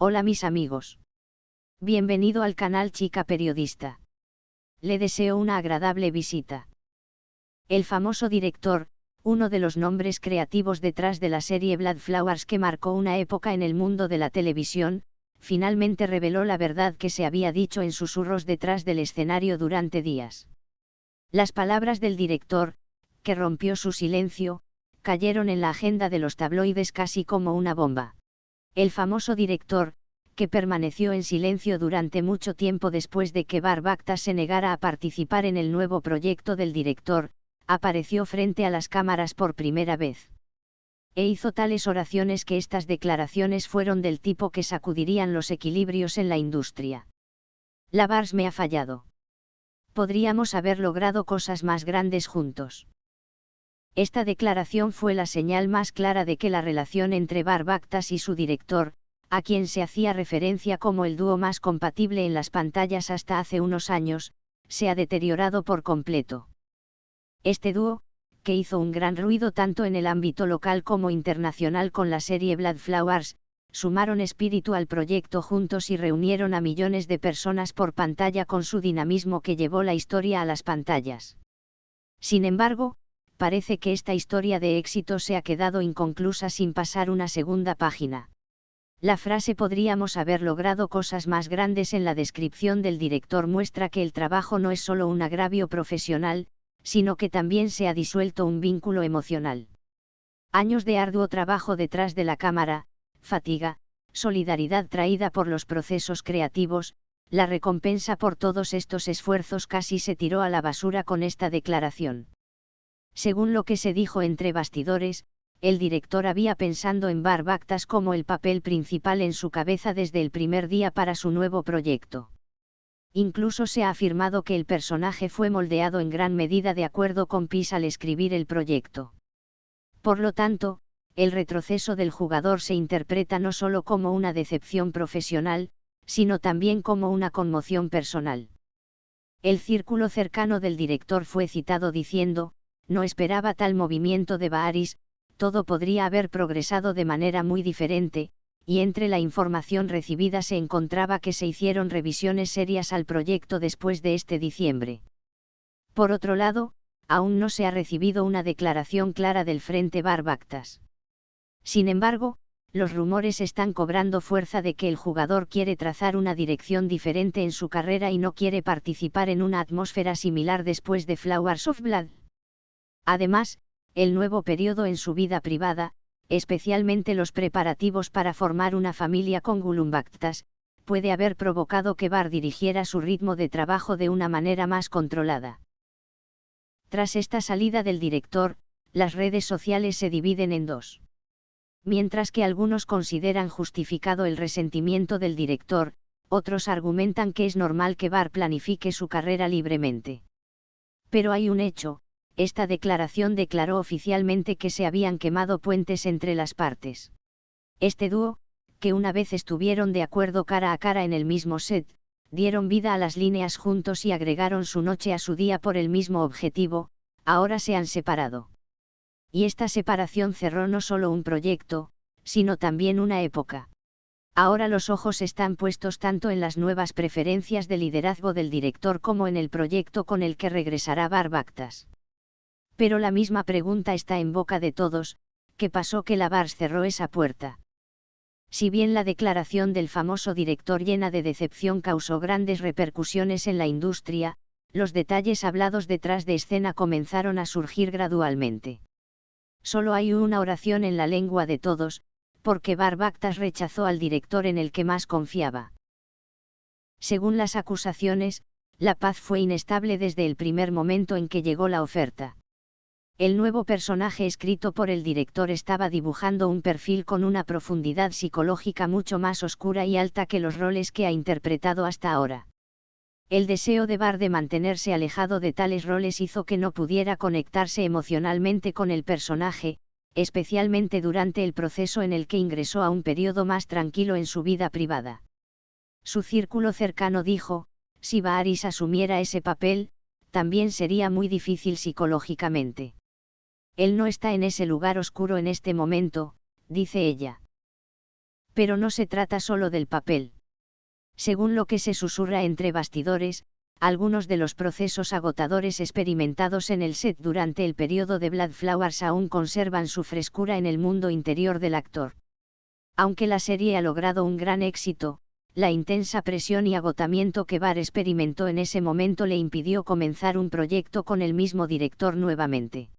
Hola mis amigos. Bienvenido al canal Chica Periodista. Le deseo una agradable visita. El famoso director, uno de los nombres creativos detrás de la serie Blood Flowers que marcó una época en el mundo de la televisión, finalmente reveló la verdad que se había dicho en susurros detrás del escenario durante días. Las palabras del director, que rompió su silencio, cayeron en la agenda de los tabloides casi como una bomba. El famoso director, que permaneció en silencio durante mucho tiempo después de que Bar Baktas se negara a participar en el nuevo proyecto del director, apareció frente a las cámaras por primera vez. E hizo tales oraciones que estas declaraciones fueron del tipo que sacudirían los equilibrios en la industria. La Bars me ha fallado. Podríamos haber logrado cosas más grandes juntos. Esta declaración fue la señal más clara de que la relación entre Bar Baktas y su director, a quien se hacía referencia como el dúo más compatible en las pantallas hasta hace unos años, se ha deteriorado por completo. Este dúo, que hizo un gran ruido tanto en el ámbito local como internacional con la serie Blood Flowers, sumaron espíritu al proyecto juntos y reunieron a millones de personas por pantalla con su dinamismo que llevó la historia a las pantallas. Sin embargo, parece que esta historia de éxito se ha quedado inconclusa sin pasar una segunda página. La frase "podríamos haber logrado cosas más grandes" en la descripción del director muestra que el trabajo no es solo un agravio profesional, sino que también se ha disuelto un vínculo emocional. Años de arduo trabajo detrás de la cámara, fatiga, solidaridad traída por los procesos creativos, la recompensa por todos estos esfuerzos casi se tiró a la basura con esta declaración. Según lo que se dijo entre bastidores, el director había pensado en Bar Baktas como el papel principal en su cabeza desde el primer día para su nuevo proyecto. Incluso se ha afirmado que el personaje fue moldeado en gran medida de acuerdo con Peace al escribir el proyecto. Por lo tanto, el retroceso del jugador se interpreta no solo como una decepción profesional, sino también como una conmoción personal. El círculo cercano del director fue citado diciendo: "No esperaba tal movimiento de Varys, todo podría haber progresado de manera muy diferente", y entre la información recibida se encontraba que se hicieron revisiones serias al proyecto después de este diciembre. Por otro lado, aún no se ha recibido una declaración clara del Frente Bar Baktas. Sin embargo, los rumores están cobrando fuerza de que el jugador quiere trazar una dirección diferente en su carrera y no quiere participar en una atmósfera similar después de Flowers of Blood. Además, el nuevo periodo en su vida privada, especialmente los preparativos para formar una familia con Gullum Baktas, puede haber provocado que Bar dirigiera su ritmo de trabajo de una manera más controlada. Tras esta salida del director, las redes sociales se dividen en dos. Mientras que algunos consideran justificado el resentimiento del director, otros argumentan que es normal que Bar planifique su carrera libremente. Pero hay un hecho: esta declaración declaró oficialmente que se habían quemado puentes entre las partes. Este dúo, que una vez estuvieron de acuerdo cara a cara en el mismo set, dieron vida a las líneas juntos y agregaron su noche a su día por el mismo objetivo, ahora se han separado. Y esta separación cerró no solo un proyecto, sino también una época. Ahora los ojos están puestos tanto en las nuevas preferencias de liderazgo del director como en el proyecto con el que regresará Bar Baktas. Pero la misma pregunta está en boca de todos: ¿qué pasó que la Bars cerró esa puerta? Si bien la declaración del famoso director llena de decepción causó grandes repercusiones en la industria, los detalles hablados detrás de escena comenzaron a surgir gradualmente. Solo hay una oración en la lengua de todos, porque Bar Baktas rechazó al director en el que más confiaba. Según las acusaciones, la paz fue inestable desde el primer momento en que llegó la oferta. El nuevo personaje escrito por el director estaba dibujando un perfil con una profundidad psicológica mucho más oscura y alta que los roles que ha interpretado hasta ahora. El deseo de Bar de mantenerse alejado de tales roles hizo que no pudiera conectarse emocionalmente con el personaje, especialmente durante el proceso en el que ingresó a un periodo más tranquilo en su vida privada. Su círculo cercano dijo: si Varys asumiera ese papel, también sería muy difícil psicológicamente. Él no está en ese lugar oscuro en este momento, dice ella. Pero no se trata solo del papel. Según lo que se susurra entre bastidores, algunos de los procesos agotadores experimentados en el set durante el periodo de Bloodflowers aún conservan su frescura en el mundo interior del actor. Aunque la serie ha logrado un gran éxito, la intensa presión y agotamiento que Barr experimentó en ese momento le impidió comenzar un proyecto con el mismo director nuevamente.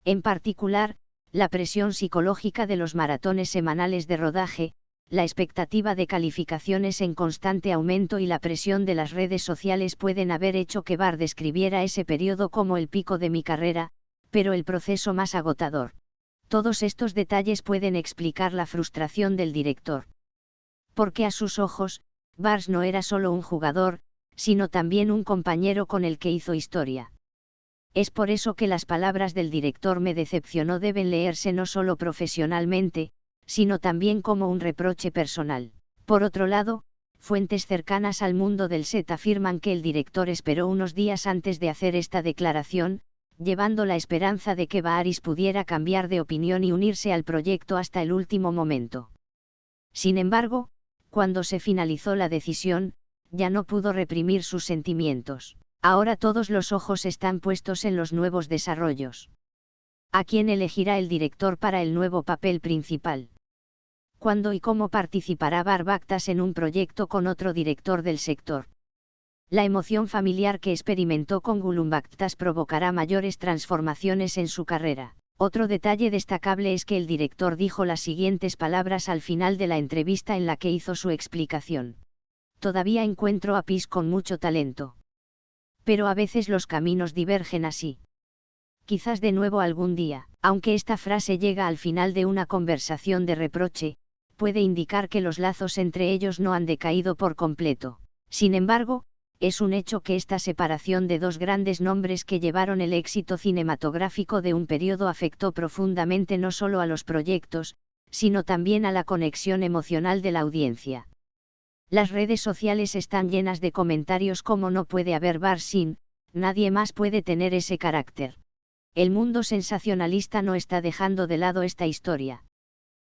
En particular, la presión psicológica de los maratones semanales de rodaje, la expectativa de calificaciones en constante aumento y la presión de las redes sociales pueden haber hecho que Barr describiera ese periodo como el pico de mi carrera, pero el proceso más agotador. Todos estos detalles pueden explicar la frustración del director. Porque a sus ojos, Barr no era solo un jugador, sino también un compañero con el que hizo historia. Es por eso que las palabras del director me decepcionó deben leerse no solo profesionalmente, sino también como un reproche personal. Por otro lado, fuentes cercanas al mundo del set afirman que el director esperó unos días antes de hacer esta declaración, llevando la esperanza de que Varys pudiera cambiar de opinión y unirse al proyecto hasta el último momento. Sin embargo, cuando se finalizó la decisión, ya no pudo reprimir sus sentimientos. Ahora todos los ojos están puestos en los nuevos desarrollos. ¿A quién elegirá el director para el nuevo papel principal? ¿Cuándo y cómo participará Barr Bactas en un proyecto con otro director del sector? La emoción familiar que experimentó con Gollum Bactas provocará mayores transformaciones en su carrera. Otro detalle destacable es que el director dijo las siguientes palabras al final de la entrevista en la que hizo su explicación. Todavía encuentro a Peace con mucho talento. Pero a veces los caminos divergen así. Quizás de nuevo algún día. Aunque esta frase llega al final de una conversación de reproche, puede indicar que los lazos entre ellos no han decaído por completo. Sin embargo, es un hecho que esta separación de dos grandes nombres que llevaron el éxito cinematográfico de un periodo afectó profundamente no solo a los proyectos, sino también a la conexión emocional de la audiencia. Las redes sociales están llenas de comentarios como no puede haber Barr sin, nadie más puede tener ese carácter. El mundo sensacionalista no está dejando de lado esta historia.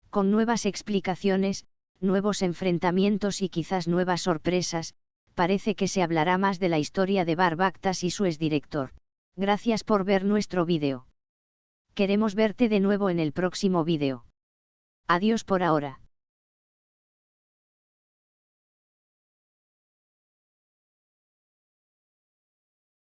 Con nuevas explicaciones, nuevos enfrentamientos y quizás nuevas sorpresas, parece que se hablará más de la historia de Barr Bactas y su exdirector. Gracias por ver nuestro vídeo. Queremos verte de nuevo en el próximo vídeo. Adiós por ahora.